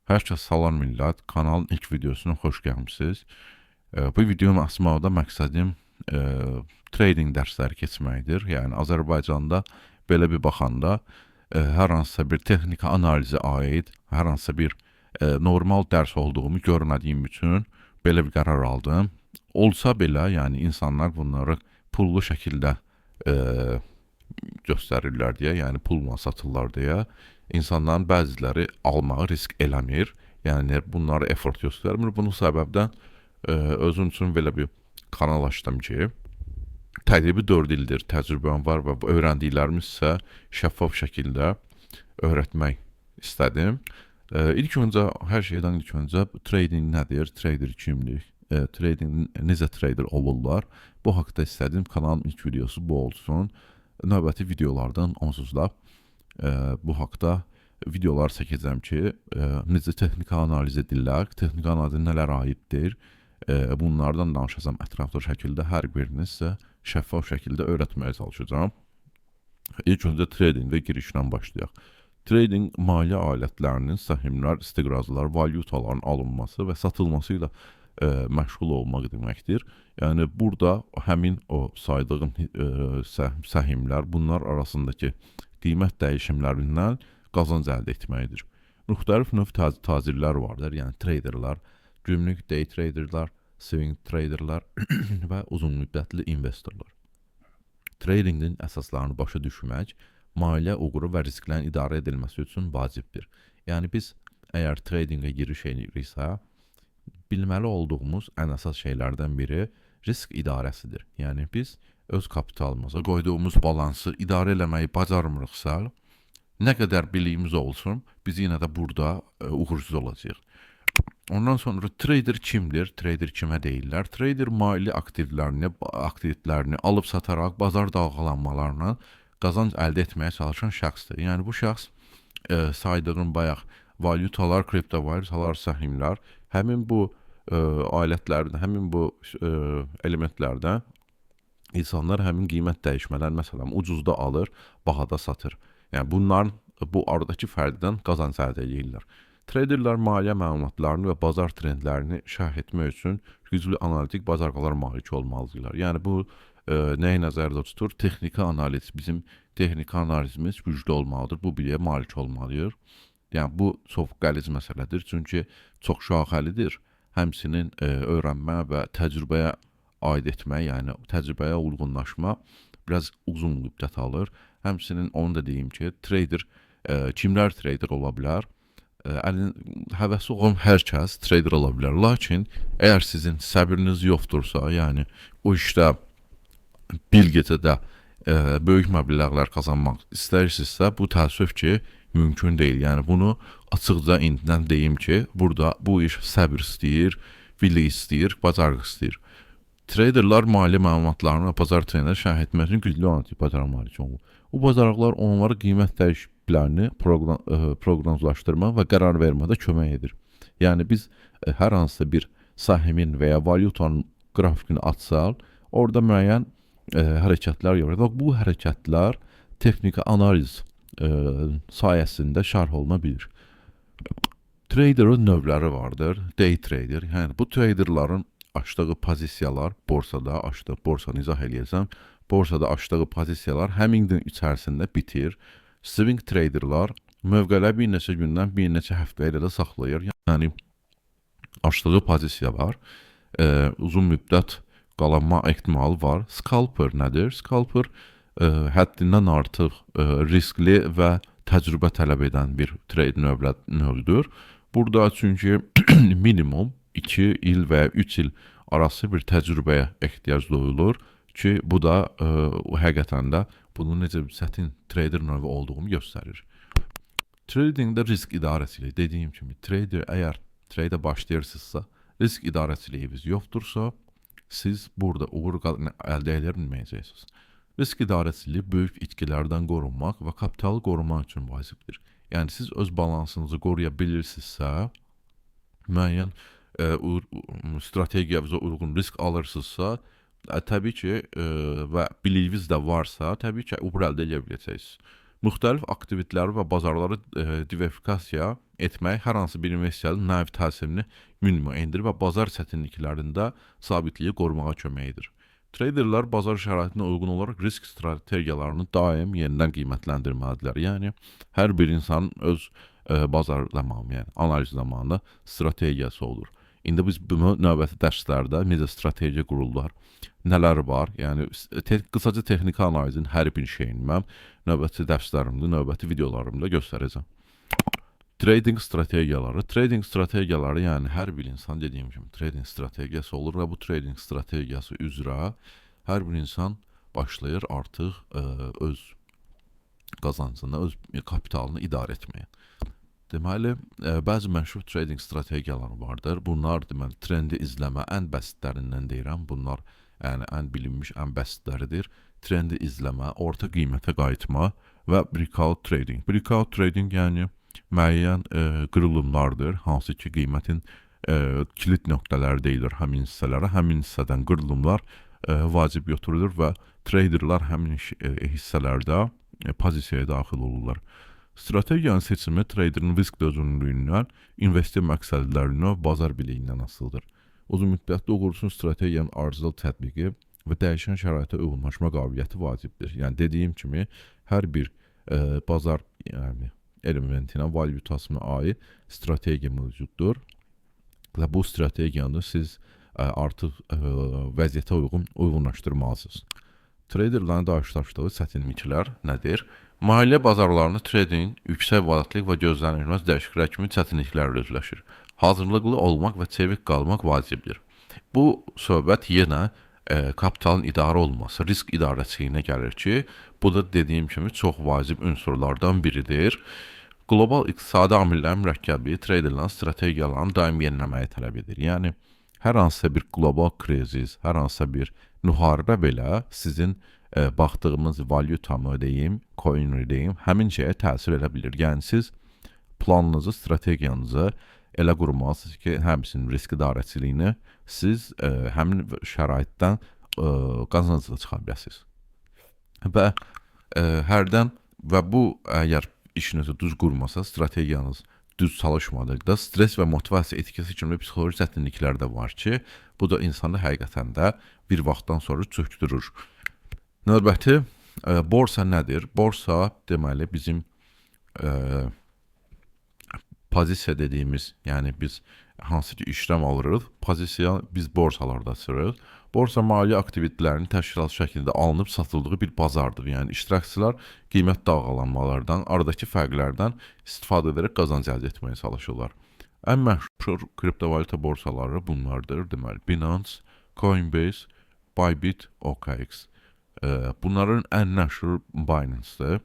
Hər kəs salam millət, kanalın ilk videosuna xoş gəlmisiniz. Bu videonun asmaqda məqsədim trading dərsləri keçməkdir. Yəni Azərbaycanda belə bir baxanda hər hansısa bir texniki analizə aid hər hansısa bir normal dərs olduğumu görmədiyim üçün belə bir qərar aldım. Olsa belə, yəni insanlar bunları pullu şəkildə göstərirlər deyə, yəni pulla satırlar deyə insanların bəziləri almağı risk eləmir. Yəni bunları effort göstərmir. Bunun səbəbdən özüm üçün belə bir kanal açdım ki, təqribi 4 ildir təcrübəm var və bu öyrəndiklərimi sizə şəffaf şəkildə öyrətmək istədim. İlk öncə, hər şeydən ilk öncə trading nədir, trader kimdir, trading necə trader olurlar, bu haqda istədim. Kanalın ilk videosu bu olsun. Növbəti videolardan onsuz da bu haqda videolar çəkəcəm ki, necə texniki analiz edirlər, texniki analizə nələr aiddir, bunlardan danışacağam ətraflı şəkildə, hər birini sizə şəffaf şəkildə öyrətməyə çalışacağam. İlk öncə tradingdə girişdən başlayaq. Trading maliyyə alətlərinin, səhmlər, istiqrazlar, valyutaların alınması və satılması ilə məşğul olmaq deməkdir. Yəni burada həmin o saydığım səhmlər, bunlar arasındakı qiymət dəyişimlərindən qazanc əldə etməkdir. Müxtəlif növ tacirlər vardır, yəni traderlar, günlük day traderlar, swing traderlar və uzun müddətli investorlar. Tradingin əsaslarını başa düşmək, maliyyə uğuru və risklərin idarə edilməsi üçün vacibdir. Yəni biz əgər tradingə giriş ediriksə, bilməli olduğumuz ən əsas şeylərdən biri risk idarəsidir. Yəni biz öz kapitalımıza qoyduğumuz balansı idarə eləməyi bacarmırıqsa, nə qədər biliyimiz olsun, biz yenə də burada uğursuz olacağıq. Ondan sonra trader kimdir? Trader kimə deyirlər? Trader maliyyə aktivlərini alıb sataraq bazar dalğalanmalarına qazanc əldə etməyə çalışan şəxsdir. Yəni bu şəxs saydığım bayaq valyutalar, kriptovalyutalar, səhmlər, həmin bu alətlərdən, həmin bu elementlərdən insanlar həmin qiymət dəyişmələr, məsələn, ucuzda alır, bahada satır. Yəni bunların bu aradakı fərqdən qazanc əldə edirlər. Traderlər maliyyə məlumatlarını və bazar trendlərini şərh etmək üçün güclü analitik bacarıqlara malik olmalıdırlar. Yəni bu nəyi nəzərdə tutur? Texniki analiz, bizim texniki analizimiz güclü olmalıdır, bu biliyə malik olmalıyıq. Yəni bu çox qəliz məsələdir, çünki çox şaxəlidir. Həmçinin öyrənmə və təcrübəyə aid etmək, yəni təcrübəyə uyğunlaşma biraz uzun müddət alır. Həmçinin onu da deyim ki, trader kimlər trader ola bilər? Həvəsi olan hər kəs trader ola bilər. Lakin əgər sizin səbriniz yoxdursa, yəni o işdə bir gecədə böyük məbləğlər qazanmaq istəyirsinizsə, bu təəssüf ki, mümkün deyil. Yəni bunu açıqca indidən deyim ki, burada bu iş səbr istəyir, bilik istəyir, bacarıq istəyir. Traderlar maliyyə məlumatlarını və bazar trendlərini şərh etmək üçün güclü analitik bacarığa malik olur. Bu bacarıqlar onlara qiymət dəyişikliklərini proqnozlaşdırmaq və qərar vermədə kömək edir. Yəni biz hər hansısa bir səhmin və ya valyutanın qrafikini açsaq, orada müəyyən hərəkətlər görürük. Bu hərəkətlər texniki analiz sayəsində şərh oluna bilir. Traderin növləri vardır. Day trader, yəni bu traderların açdığı pozisiyalar borsada, borsanı izah eləyəcəm. Borsada açdığı pozisiyalar həmin gün içərisində bitir. Swing traderlar mövqələri bir neçə gündən bir neçə həftə ilə də saxlayır. Yəni açdığı pozisiya var, uzun müddət qalanma ehtimalı var. Scalper nədir? Scalper həddindən artıq riskli və təcrübə tələb edən bir trade növüdür. Burada çünki minimum 2 il və ya 3 il arası bir təcrübəyə ehtiyac duyulur ki, bu da həqiqətən də bunun necə bir çətin trader növü olduğunu göstərir. Tradingdə risk idarəçiliyi, dediyim kimi, trader əgər tradeə başlayırsınızsa, risk idarəçiliyiniz yoxdursa, siz burada uğur əldə edə bilməyəcəksiniz. Risk idarəçiliyi böyük itkilərdən qorunmaq və kapitalı qorumaq üçün vacibdir. Yəni siz öz balansınızı qoruya bilirsinizsə, müəyyən strategiyavıza uyğun risk alırsınızsa, təbii ki, və biliyiniz də varsa, təbii ki, uğur əldə edə biləcəksiniz. Müxtəlif aktivitələri və bazarları diversifikasiya etmək hər hansı bir investisiyanın nəvi təsirini minimuma endirir və bazar çətinliklərində sabitliyi qorumağa kömək edir. Traderlər bazar şəraitinə uyğun olaraq risk strategiyalarını daim yenidən qiymətləndirməlidirlər. Yəni hər bir insanın öz bazar zamanı, yəni analiz zamanında strategiyası olur. İndi biz bunu növbəti dərslərdə necə strategiya qururlar, nələr var, yəni qısaca texniki analizin hər bir şeyini mən növbəti dərslərimdə, növbəti videolarımda göstərəcəm. Trading strategiyaları yəni hər bir insan dediyim kimi trading strategiyası olur və bu trading strategiyası üzrə hər bir insan başlayır artıq öz qazancını, öz kapitalını idarə etməyə. Deməli, bəzi məşhur trading strategiyaları vardır. Bunlar deməli trendi izləmə ən bəsitlərindən deyirəm. Bunlar yəni ən bilinmiş, ən bəsitləridir. Trendi izləmə, orta qiymətə qayıtma və breakout trading. Breakout trading yəni müəyyən qırılımlardır, hansı ki qiymətin kilit nöqtələri deyilir həmin hissələrə. Həmin hissədən qırılımlar vacib götürülür və traderlar həmin hissələrdə pozisiyaya daxil olurlar. Strategiyanın seçimi traderin risk dözümlülüyündən, investisiya məqsədlərindən, bazar biliyindən asılıdır. Uzun müddətli uğursun strategiyanın arzulı tətbiqi və dəyişən şəraitə uyğunlaşma qabiliyyəti vacibdir. Yəni dediyim kimi hər bir bazar elementinə, valyutasına aid strategiya mövcuddur və bu strategiyanı siz artıq vəziyyətə uyğunlaşdırmalısınız. Traderlərin qarşılaşdığı çətinliklər nədir? Maliyyə bazarlarında trading, yüksək volatillik və gözlənilməz dəyişikliklər kimi çətinliklərlə üzləşir. Hazırlıqlı olmaq və çevik qalmaq vacibdir. Bu söhbət yenə kapitalın idarə olunması, risk idarəçiliyinə gəlir ki, bu da dediyim kimi çox vacib unsurlardan biridir. Qlobal iqtisadi amillərin mürəkkəbi traderlərin strategiyalarını daim yeniləməyi tələb edir. Yəni hər hansısa bir qlobal krizis, hər hansısa bir müharibə belə sizin baxdığımız valyutamı deyim, coin'i deyim, həmin şeyə təsir edə bilir. Yəni siz planınızı, strategiyanızı elə qurmalısınız ki, həmçinin risk idarəçiliyini siz həmin şəraitdən qazancla çıxa biləsiniz. Və hərdən və bu əgər işinizi düz qurmasa, strategiyanız düz çalışmadıqda stres və motivasiya etikası kimi psixoloji çətinliklər də var ki, bu da insanı həqiqətən də bir vaxtdan sonra çökdürür. Növbəti, borsa nədir? Borsa deməli bizim pozisiya dediyimiz, yəni biz hansı ki işlem alırıq, pozisiya biz borsalarda açırıq. Borsa maliyyə aktivitetlərinin təşkilatlı şəkildə alınıb satıldığı bir bazardır. Yəni iştirakçılar qiymət dalğalanmalardan, aradakı fərqlərdən istifadə edərək qazanc əldə etməyə çalışırlar. Ən məşhur kriptovalyuta borsaları bunlardır. Deməli, Binance, Coinbase, Bybit, OKX. Bunların ən məşhur Binance-dir.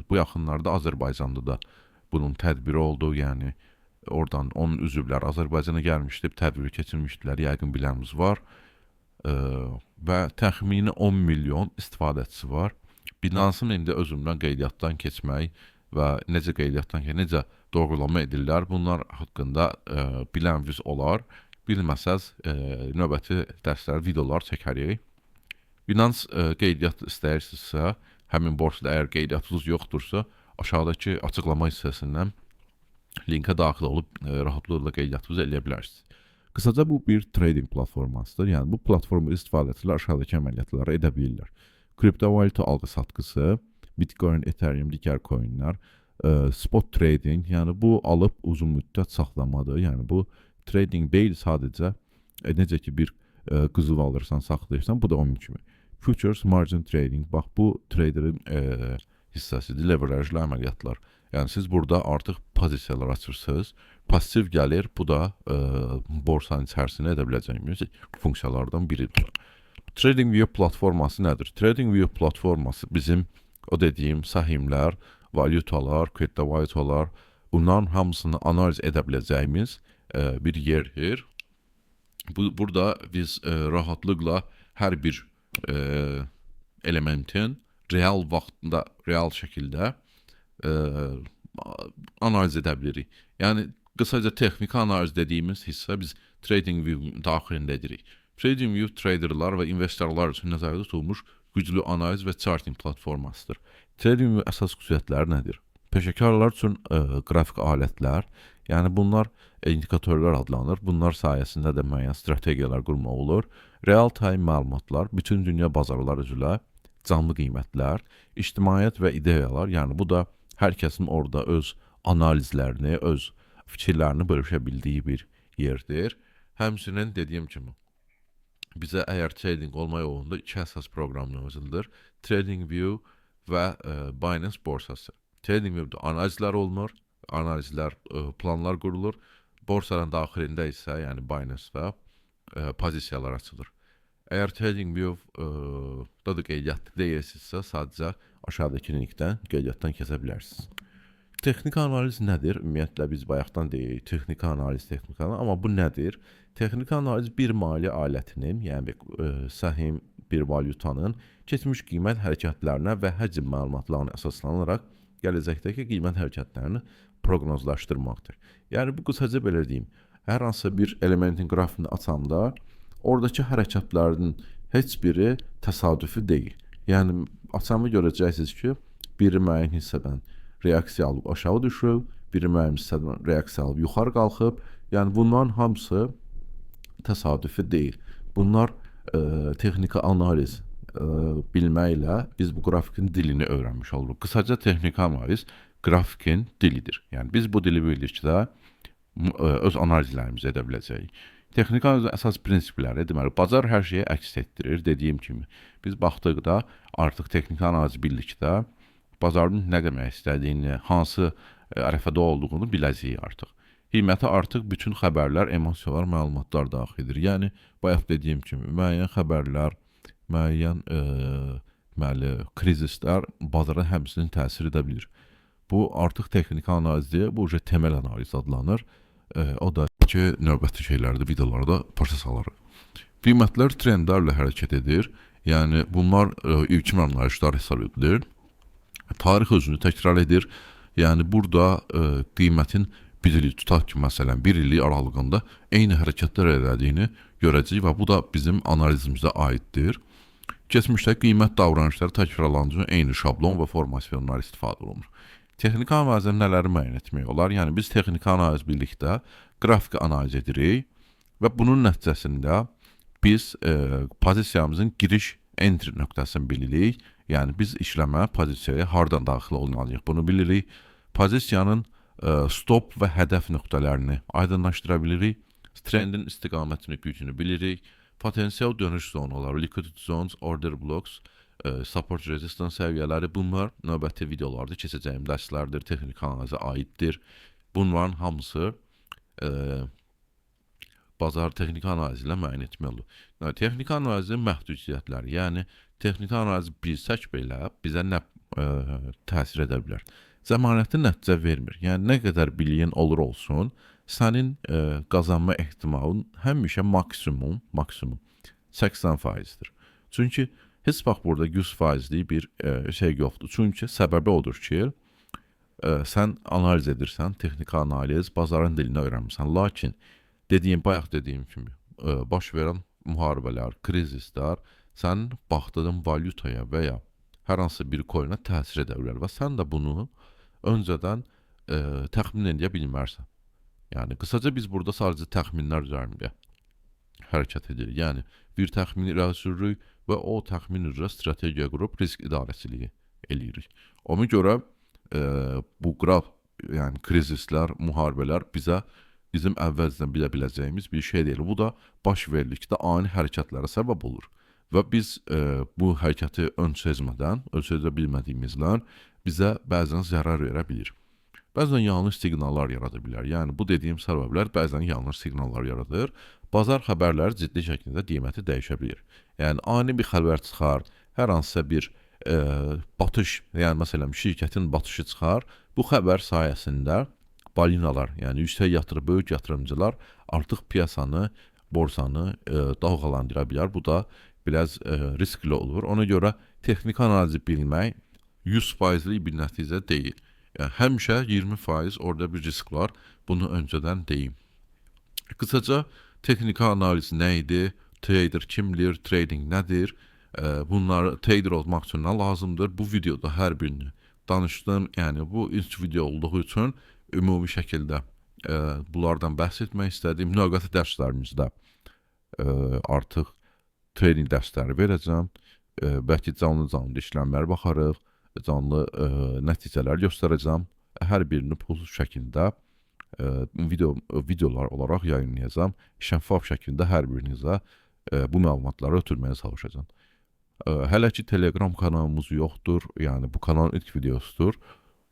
Bu yaxınlarda Azərbaycanda da bunun tədbiri oldu. Yəni oradan onun üzvləri Azərbaycana gəlmişdi, tədbiri keçirmişdilər, yəqin bilənimiz var. Və təxmini 10 milyon istifadəçisi var. Binance-ın indi özümdən qeydiyyatdan keçmək və necə qeydiyyatdan necə doğrulama edirlər, bunlar haqqında biləniniz olar. Bilməsəz növbəti dərslər, videolar çəkərik. Binance qeydiyyat istəyirsinizsə, həmin borsada əgər qeydiyyatınız yoxdursa, aşağıdakı açıqlama hissəsindən linkə daxil olub rahatlıqla qeydiyyatınızı eləyə bilərsiniz. Qısaca bu bir trading platformasıdır. Yəni bu platformu istifadəçilər aşağıdakı əməliyyatları edə bilirlər. Kriptovalyuta alğı-satqısı, Bitcoin, Ethereum, digər coinlər, spot trading, yəni bu alıb uzun müddət saxlamadır. Yəni bu trading deyil, sadəcə necə ki bir qızıl alırsan, saxlayırsan, bu da onun kimi. Futures, margin trading, bax bu traderin hissəsidir, leverage-lə əməliyyatlar. Yəni siz burada artıq pozisiyalar açırsınız, pasiv gəlir, bu da borsanın içərisində edə biləcəyimiz funksiyalardan biridir. TradingView platforması nədir? TradingView platforması bizim o dediyim sahimlər, valyutalar, kriptovalyutalar, bunların hamısını analiz edə biləcəyimiz bir yerdir. Burada biz rahatlıqla hər bir elementin real vaxtında, real şəkildə analiz edə bilirik. Yəni qısaca texniki analiz dediyimiz hissə biz TradingView daxilində edirik. TradingView traderlar və investorlar üçün nəzərdə tutulmuş güclü analiz və charting platformasıdır. TradingView əsas xüsusiyyətləri nədir? Peşəkarlar üçün qrafik alətlər, yəni bunlar indikatorlar adlanır. Bunlar sayəsində də müəyyən strategiyalar qurmaq olur. Real time məlumatlar, bütün dünya bazarları üzrə canlı qiymətlər, ictimaiyyət və ideyalar, yəni bu da hər kəsin orada öz analizlərini, öz fikirlərini bölüşə bildiyi bir yerdir. Həmçinin dediyim kimi bizə əgər trading olma yolunda iki əsas proqram mövcuddur. TradingView və Binance borsası. TradingView'da analizlər olunur, analizlər, planlar qurulur. Borsanın daxilində isə, yəni Binance-da pozisiyalar açılır. Əgər TradingView-da da qeydiyyatlı deyilsinizsə, sadəcə aşağıdakı linkdən qeydiyyatdan kəsə bilərsiniz. Texniki analiz nədir? Ümumiyyətlə biz bayaqdan deyirik, texniki analiz, amma bu nədir? Texniki analiz bir maliyyə alətinin, yəni səhim bir valyutanın keçmiş qiymət hərəkətlərinə və həcm məlumatlarına əsaslanaraq gələcəkdəki qiymət hərəkətlərini proqnozlaşdırmaqdır. Yəni bu qısaca belə deyim, hər hansı bir elementin qrafini açanda oradakı hərəkətlərin heç biri təsadüfi deyil. Yəni açanda görəcəksiniz ki, biri müəyyən hissədən reaksiya alıb aşağı düşüb, biri müəyyən hissədən reaksiya alıb yuxarı qalxıb. Yəni bunların hamısı təsadüfi deyil. Bunlar texniki analiz bilməklə biz bu qrafikin dilini öyrənmiş oluruq. Qısaca texniki analiz qrafikin dilidir. Yəni biz bu dili bildikdə öz analizlərimizi edə biləcəyik. Texniki analizin əsas prinsipləri, deməli, bazar hər şeyi əks etdirir. Dediyim kimi, biz baxdıqda artıq texniki analizi bildikdə bazarın nə demək istədiyini, hansı ərəfədə olduğunu biləcəyik artıq. Qiymətə artıq bütün xəbərlər, emosiyalar, məlumatlar daxil edir. Yəni, bayaq dediyim kimi, müəyyən xəbərlər, müəyyən krizislər bazara həmçinin təsir edə bilir. Bu artıq texniki analiz deyil, bu temel analiz adlanır. O da ki, növbəti şeylərdə, videolarda başa salarıq. Qiymətlər trendlərlə hərəkət edir. Yəni, bunlar ilkin analizlər hesab edilir. Tarix özünü təkrar edir. Yəni, burada qiymətin bir ili tutaq ki, məsələn, bir illik aralığında eyni hərəkətlər elədiyini görəcəyik və bu da bizim analizimizə aiddir. Keçmişdə qiymət davranışları təkrarlandığı üçün eyni şablon və formasyonlar istifadə olunur. Texniki analizdən nələri müəyyən etmək olar? Yəni, biz texniki analiz bildikdə qrafiki analiz edirik və bunun nəticəsində biz pozisiyamızın giriş entry nöqtəsini bilirik. Yəni, biz işləmə pozisiyaya hardan daxil olmalıyıq, bunu bilirik. Pozisiyanın stop və hədəf nöqtələrini aydınlaşdıra bilirik. Trendin istiqamətini, gücünü bilirik. Potensial dönüş zonaları, liquidity zones, order blocks, support resistance səviyyələri, bunlar növbəti videolarda keçəcəyim dərslərdir, texniki analizə aiddir. Bunların hamısı bazar texniki analizi ilə müəyyən etmək olur. Texniki analizin məhdudiyyətləri, yəni texniki analizi bilsək belə bizə nə təsir edə bilər? Zəmanətli nəticə vermir. Yəni, nə qədər biliyin olur olsun, sənin qazanma ehtimalın həmişə maksimum 80%-dir. Çünki heç vaxt burada 100%lik bir şey yoxdur. Çünki səbəbi odur ki, sən analiz edirsən, texniki analiz, bazarın dilini öyrənmirsən. Lakin, bayaq dediyim kimi, baş verən müharibələr, krizislər sənin baxdığın valyutaya və ya hər hansı bir coinə təsir edə bilər və sən də bunu öncədən təxmin edə bilmərsən. Yəni, qısaca biz burada sadəcə təxminlər üzərində hərəkət edirik. Yəni, bir təxmini irəli sürürük və o təxmin üzrə strategiya qurub risk idarəçiliyi eləyirik. Ona görə bu qraf, yəni krizislər, müharibələr bizim əvvəlcədən bilə biləcəyimiz bir şey deyil. Bu da baş verdikdə ani hərəkətlərə səbəb olur. Və biz bu hərəkəti ön sezə bilmədiyimizdən bizə bəzən zərər verə bilir. Bəzən yanlış siqnallar yarada bilər. Yəni, bu dediyim səbəblər bəzən yanlış siqnallar yaradır. Bazar xəbərləri ciddi şəkildə qiyməti dəyişə bilir. Yəni, ani bir xəbər çıxar, hər hansısa bir batış, yəni məsələn, şirkətin batışı çıxar. Bu xəbər sayəsində balinalar, yəni yüksək yatırım, böyük yatırımcılar artıq piyasanı, borsanı dalğalandıra bilər. Bu da biraz riskli olur. Ona görə texniki analizi bilmək 100%lik bir nəticə deyil. Yəni, həmişə 20% orada bir risk var. Bunu öncədən deyim. Qısaca texniki analiz nə idi? Trader kimdir? Trading nədir? Bunlar trader olmaq üçün nə lazımdır? Bu videoda hər birini danışdım. Yəni bu ilk video olduğu üçün ümumi şəkildə bunlardan bəhs etmək istədim. Növbəti dərslərimizdə artıq trening dərsləri verəcəm. Bəlkə canlı işləmlər baxarıq, canlı nəticələr göstərəcəm. Hər birini pulsuz şəkildə videolar olaraq yayınlayacağam. Şəffaf şəkildə hər birinizə bu məlumatları ötürməyə çalışacağam. Hələ ki Telegram kanalımız yoxdur. Yəni bu kanalın ilk videosudur.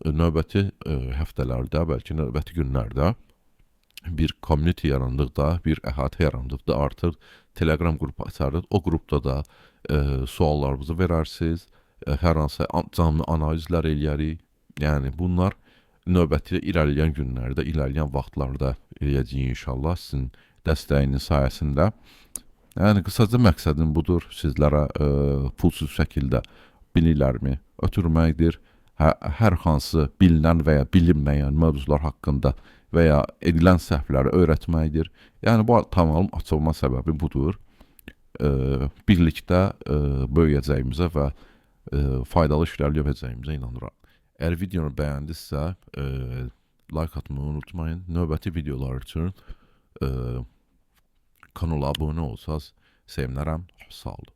Növbəti həftələrdə, bəlkə növbəti günlərdə bir community yarandıqda, bir əhatə yarandıqda artıq Telegram qrupu açarıq. O qrupda da suallarınızı verərsiniz. Hər hansı canlı analizlər eləyərik. Yəni bunlar növbəti irəliləyən günlərdə, irəliləyən vaxtlarda eləyəcəyik inşallah sizin dəstəyiniz sayəsində. Yəni qısaca məqsədim budur, sizlərə pulsuz şəkildə biliklərimi ötürməkdir. Hər hansı bilinən və ya bilinməyən mövzular haqqında və ya edilən səhvləri öyrətməkdir. Yəni bu kanalın açılma səbəbi budur. Birlikdə böyüyəcəyimizə və faydalı işlər görəcəyimizə inanıram. Əgər videonu bəyəndinizsə, like atmayı unutmayın. Növbəti videolar üçün kanala abunə olsanız sevinərəm. Sağ olun.